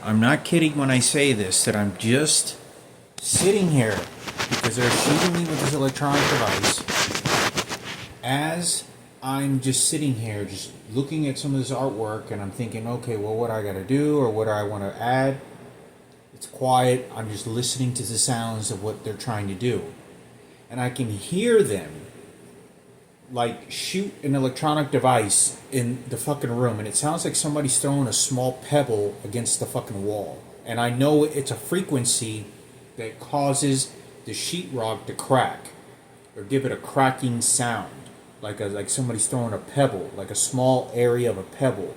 I'm not kidding when I say this, that I'm just sitting here because they're shooting me with this electronic device as I'm just sitting here just looking at some of this artwork, and I'm thinking, okay, well, what I gotta do or what do I want to add? It's quiet. I'm just listening to the sounds of what they're trying to do, and I can hear them like shoot an electronic device in the fucking room, and it sounds like somebody's throwing a small pebble against the fucking wall, and I know it's a frequency that causes the sheetrock to crack or give it a cracking sound, like somebody's throwing a pebble, like a small area of a pebble.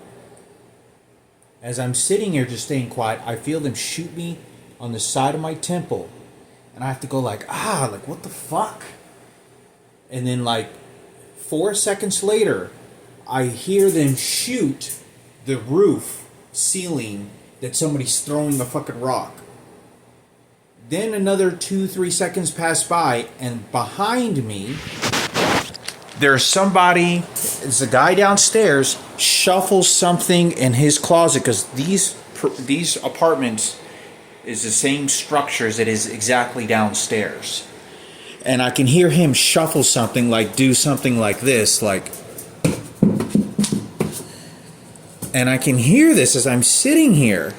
As I'm sitting here just staying quiet, I feel them shoot me on the side of my temple, and I have to go like what the fuck? And then 4 seconds later, I hear them shoot the roof ceiling that somebody's throwing a fucking rock. Then another 2-3 seconds pass by, and behind me, there's somebody, it's a guy downstairs, shuffles something in his closet, because these apartments is the same structure as it is exactly downstairs. And I can hear him shuffle something, do something like this, and I can hear this as I'm sitting here.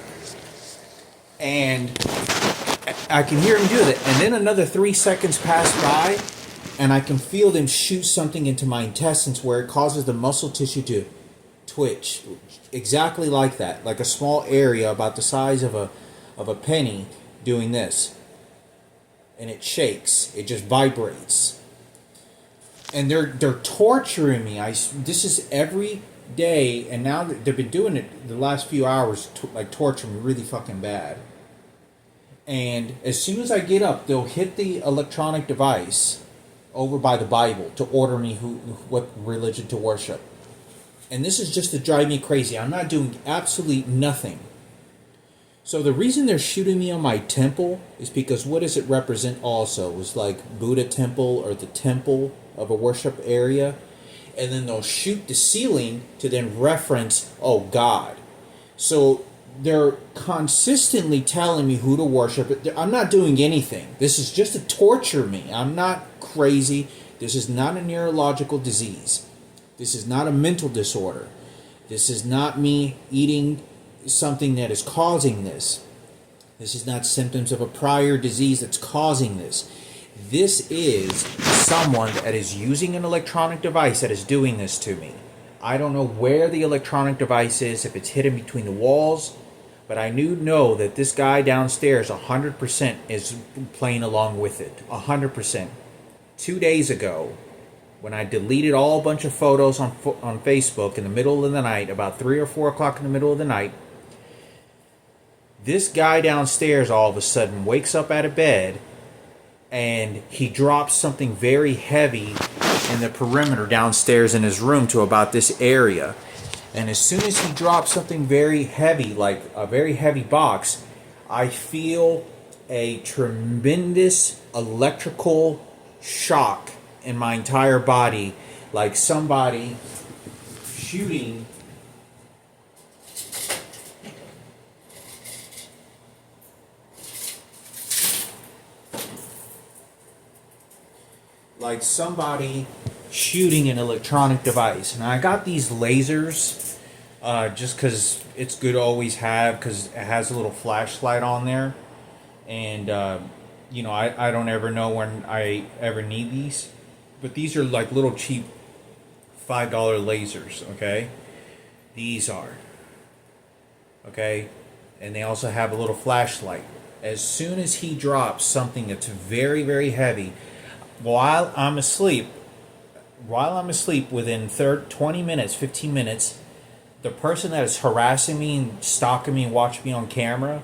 And I can hear him do that. And then another 3 seconds pass by, and I can feel them shoot something into my intestines where it causes the muscle tissue to twitch. Exactly like that. Like a small area about the size of a penny doing this. And it shakes. It just vibrates. And they're torturing me. This is every day, and now they've been doing it the last few hours, torturing me really fucking bad. And as soon as I get up, they'll hit the electronic device over by the Bible to order me what religion to worship. And this is just to drive me crazy. I'm not doing absolutely nothing. So the reason they're shooting me on my temple is because what does it represent also? It was like Buddha temple or the temple of a worship area. And then they'll shoot the ceiling to then reference, God. So they're consistently telling me who to worship. I'm not doing anything. This is just to torture me. I'm not crazy. This is not a neurological disease. This is not a mental disorder. This is not me eating something that is causing this. This is not symptoms of a prior disease that's causing this. This is someone that is using an electronic device that is doing this to me. I don't know where the electronic device is, if it's hidden between the walls, but I know that this guy downstairs 100% is playing along with it. 100%. 2 days ago, when I deleted a bunch of photos on Facebook in the middle of the night, about 3 or 4 o'clock in the middle of the night, this guy downstairs all of a sudden wakes up out of bed and he drops something very heavy in the perimeter downstairs in his room to about this area. And as soon as he drops something very heavy, like a very heavy box, I feel a tremendous electrical shock in my entire body, like somebody shooting an electronic device. And I got these lasers just because it's good to always have, because it has a little flashlight on there. And, I don't ever know when I ever need these. But these are like little cheap $5 lasers, okay? These are. Okay? And they also have a little flashlight. As soon as he drops something that's very, very heavy, while I'm asleep, within 20 minutes, 15 minutes, the person that is harassing me and stalking me and watching me on camera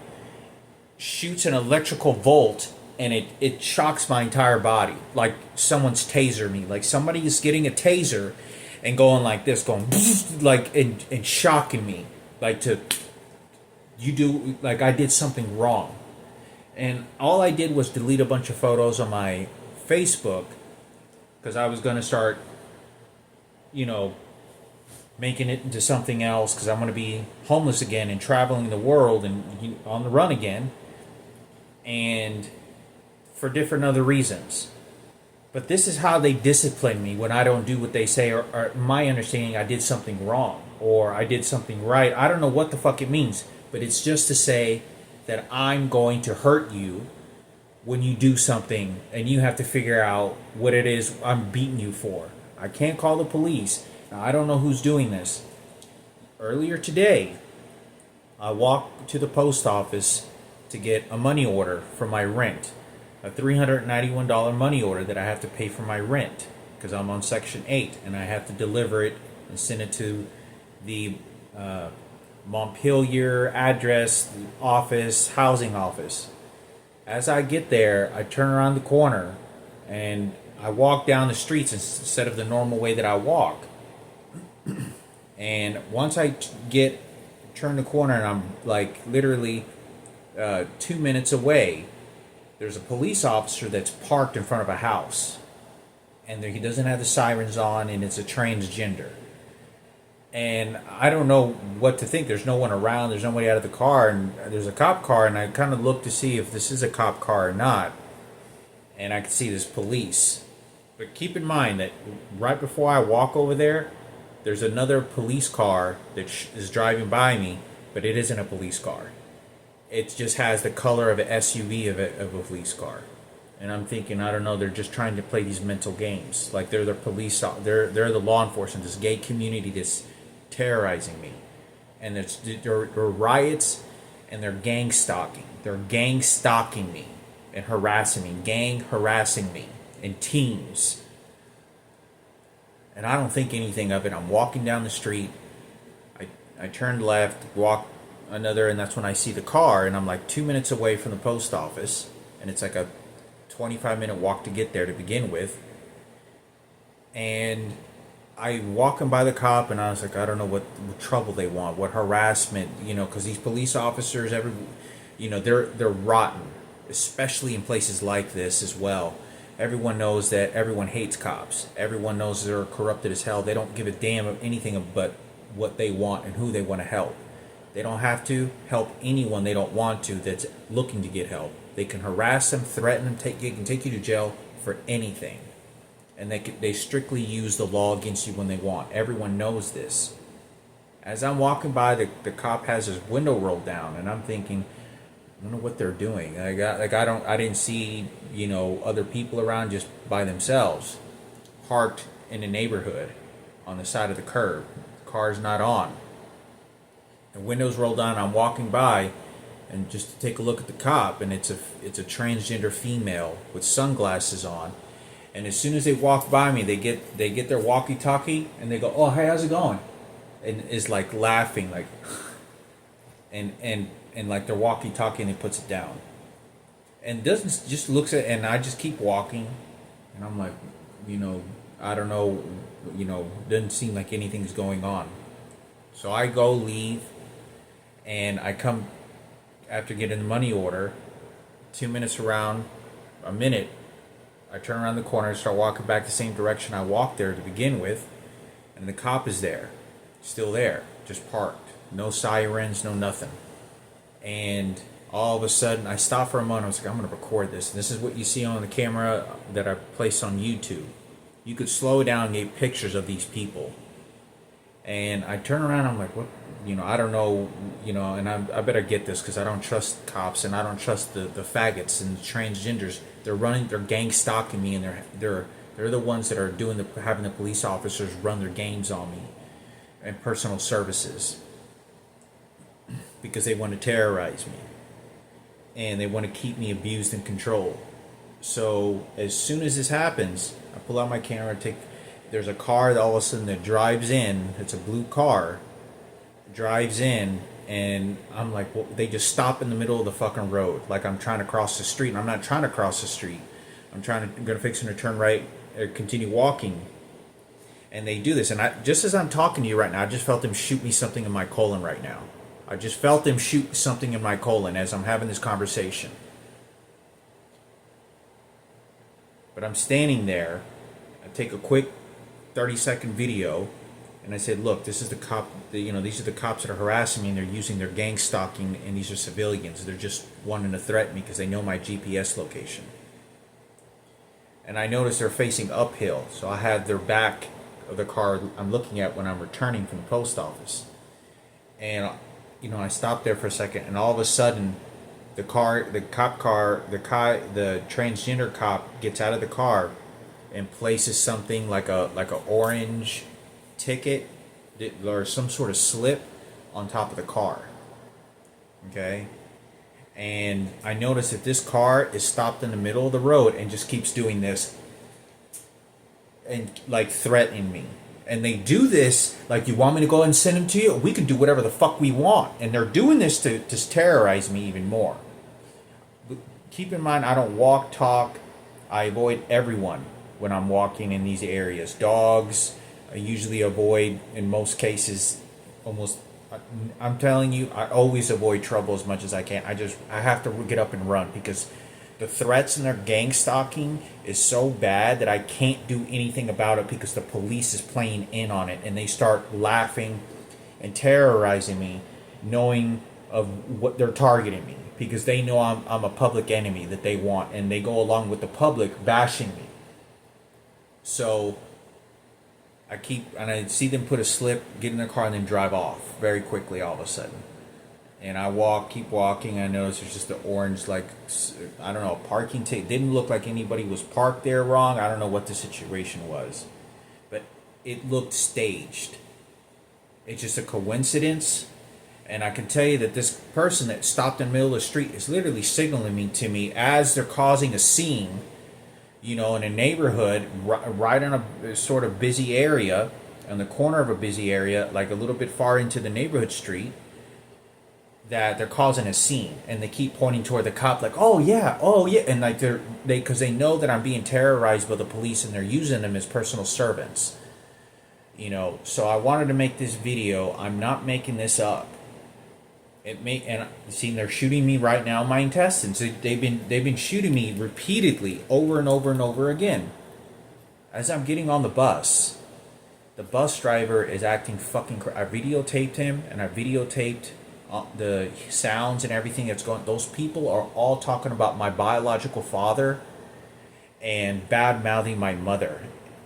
shoots an electrical volt, and it shocks my entire body, like someone's taser me, like somebody is getting a taser and going like this, going and shocking me, like I did something wrong. And all I did was delete a bunch of photos on my Facebook, because I was going to start, making it into something else because I'm going to be homeless again and traveling the world and on the run again, and for different other reasons. But this is how they discipline me when I don't do what they say, or my understanding, I did something wrong or I did something right. I don't know what the fuck it means, but it's just to say that I'm going to hurt you when you do something and you have to figure out what it is I'm beating you for. I can't call the police. Now, I don't know who's doing this. Earlier today, I walked to the post office to get a money order for my rent. A $391 money order that I have to pay for my rent because I'm on Section 8 and I have to deliver it and send it to the Montpelier address, office, housing office. As I get there, I turn around the corner and I walk down the streets instead of the normal way that I walk. And once I turn the corner and I'm like literally 2 minutes away, there's a police officer that's parked in front of a house. And he doesn't have the sirens on and it's a transgender. And I don't know what to think. There's no one around. There's nobody out of the car. And there's a cop car. And I kind of look to see if this is a cop car or not. And I can see this police. But keep in mind that right before I walk over there, there's another police car that is driving by me. But it isn't a police car. It just has the color of an SUV of a police car. And I'm thinking, I don't know, they're just trying to play these mental games. Like they're the police, they're the law enforcement, this gay community that's terrorizing me. And there are riots and they're gang stalking. They're gang stalking me and harassing me, gang harassing me in teams. And I don't think anything of it. I'm walking down the street. I turned left, walked another, and that's when I see the car, and I'm like 2 minutes away from the post office, and it's like a 25-minute walk to get there to begin with. And I walking by the cop, and I was like, I don't know what trouble they want, what harassment, because these police officers, they're rotten, especially in places like this as well. Everyone knows that everyone hates cops. Everyone knows they're corrupted as hell. They don't give a damn of anything but what they want and who they want to help. They don't have to help anyone they don't want to that's looking to get help. They can harass them, threaten them, they can take you to jail for anything. And they strictly use the law against you when they want. Everyone knows this. As I'm walking by, the cop has his window rolled down, and I'm thinking, I don't know what they're doing. I didn't see other people around just by themselves, parked in the neighborhood on the side of the curb. The car's not on. The windows rolled down. I'm walking by, and just to take a look at the cop, and it's a transgender female with sunglasses on. And as soon as they walk by me, they get their walkie-talkie and they go, "Oh, hey, how's it going?" And is like laughing, like, and like their walkie-talkie, and he puts it down, and doesn't just looks at, and I just keep walking, and I'm like, I don't know, doesn't seem like anything's going on, so I go leave, and I come after getting the money order, 2 minutes around, a minute. I turn around the corner and start walking back the same direction I walked there to begin with, and the cop is there, still there, just parked, no sirens, no nothing. And all of a sudden, I stopped for a moment. I was like, I'm going to record this. And this is what you see on the camera that I placed on YouTube. You could slow it down and get pictures of these people. And I turn around, I'm like, what? I don't know, and I better get this because I don't trust cops and I don't trust the faggots and the transgenders. They're gang stalking me, and they're the ones that are having the police officers run their games on me and personal services because they want to terrorize me and they want to keep me abused and controlled. So as soon as this happens, I pull out my camera, there's a car that all of a sudden that drives in. It's a blue car, drives in, and I'm like, well, they just stop in the middle of the fucking road, like I'm trying to cross the street. And I'm not trying to cross the street. I'm gonna fix to turn right or continue walking. And they do this, and just as I'm talking to you right now, I just felt them shoot me something in my colon right now. I just felt them shoot something in my colon as I'm having this conversation. But I'm standing there. I take a quick 30-second video, And I said, look, this is the cop, these are the cops that are harassing me, and they're using their gang stalking, and these are civilians. They're just wanting to threaten me because they know my GPS location. And I noticed they're facing uphill, so I had their back of the car I'm looking at when I'm returning from the post office. And, I stopped there for a second, and all of a sudden, the transgender cop gets out of the car and places something like a orange ticket or some sort of slip on top of the car. Okay? And I noticed that this car is stopped in the middle of the road and just keeps doing this and like threatening me. And they do this like, you want me to go and send him to you? We can do whatever the fuck we want. And they're doing this to terrorize me even more. But keep in mind, I don't walk, talk. I avoid everyone when I'm walking in these areas. Dogs, I usually avoid, in most cases, I'm telling you, I always avoid trouble as much as I can. I have to get up and run because the threats and their gang stalking is so bad that I can't do anything about it because the police is playing in on it, and they start laughing and terrorizing me, knowing of what they're targeting me because they know I'm a public enemy that they want, and they go along with the public bashing me. So I see them put a slip, get in their car, and then drive off very quickly all of a sudden. And I keep walking. I notice there's just an orange, parking ticket. Didn't look like anybody was parked there wrong. I don't know what the situation was, but it looked staged. It's just a coincidence. And I can tell you that this person that stopped in the middle of the street is literally signaling to me as they're causing a scene, in a neighborhood, right on a sort of busy area, on the corner of a busy area, like a little bit far into the neighborhood street, that they're causing a scene, and they keep pointing toward the cop like, oh yeah, and like because they know that I'm being terrorized by the police, and they're using them as personal servants. So I wanted to make this video. I'm not making this up. And see, they're shooting me right now in my intestines. They've been shooting me repeatedly over and over and over again. As I'm getting on the bus driver is acting fucking crazy. I videotaped him, and I videotaped the sounds and everything that's going. Those people are all talking about my biological father and bad mouthing my mother,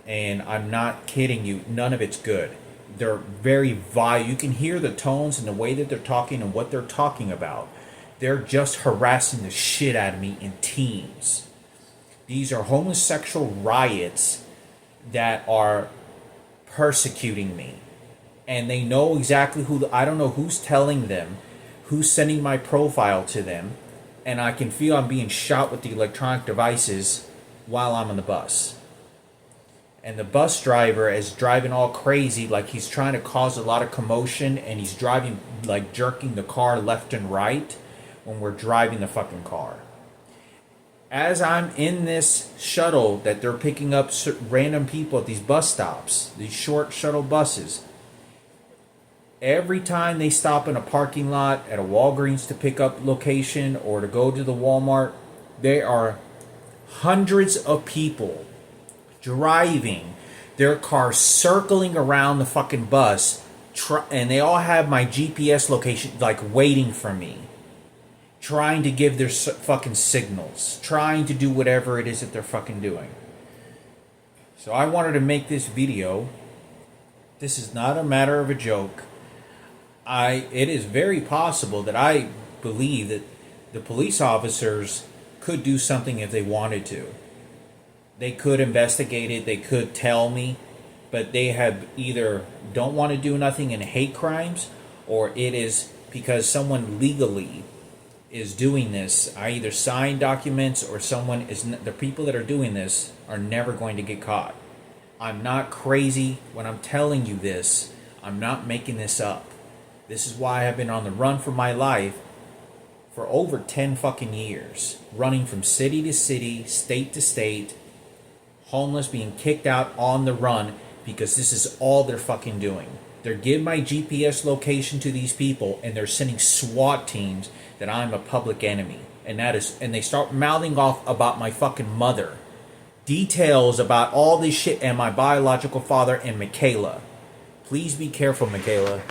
and I'm not kidding you. None of it's good. They're very vile. You can hear the tones and the way that they're talking and what they're talking about. They're just harassing the shit out of me in teams. These are homosexual riots that are persecuting me. And they know exactly I don't know who's telling them, who's sending my profile to them, and I can feel I'm being shot with the electronic devices while I'm on the bus. And the bus driver is driving all crazy, like he's trying to cause a lot of commotion, and he's driving, like jerking the car left and right when we're driving the fucking car. As I'm in this shuttle that they're picking up random people at these bus stops, these short shuttle buses, every time they stop in a parking lot at a Walgreens to pick up location or to go to the Walmart, there are hundreds of people driving their car, circling around the fucking bus, and they all have my GPS location, like waiting for me, trying to give their fucking signals, trying to do whatever it is that they're fucking doing. So I wanted to make this video. This is not a matter of a joke. It is very possible that I believe that the police officers could do something if they wanted to. They could investigate it, they could tell me, but they have either don't want to do nothing and hate crimes, or it is because someone legally is doing this. I either sign documents or the people that are doing this are never going to get caught. I'm not crazy when I'm telling you this. I'm not making this up. This is why I've been on the run for my life for over 10 fucking years. Running from city to city, state to state, homeless, being kicked out on the run, because this is all they're fucking doing. They're giving my GPS location to these people, and they're sending SWAT teams that I'm a public enemy. And they start mouthing off about my fucking mother. Details about all this shit and my biological father and Michaela. Please be careful, Michaela.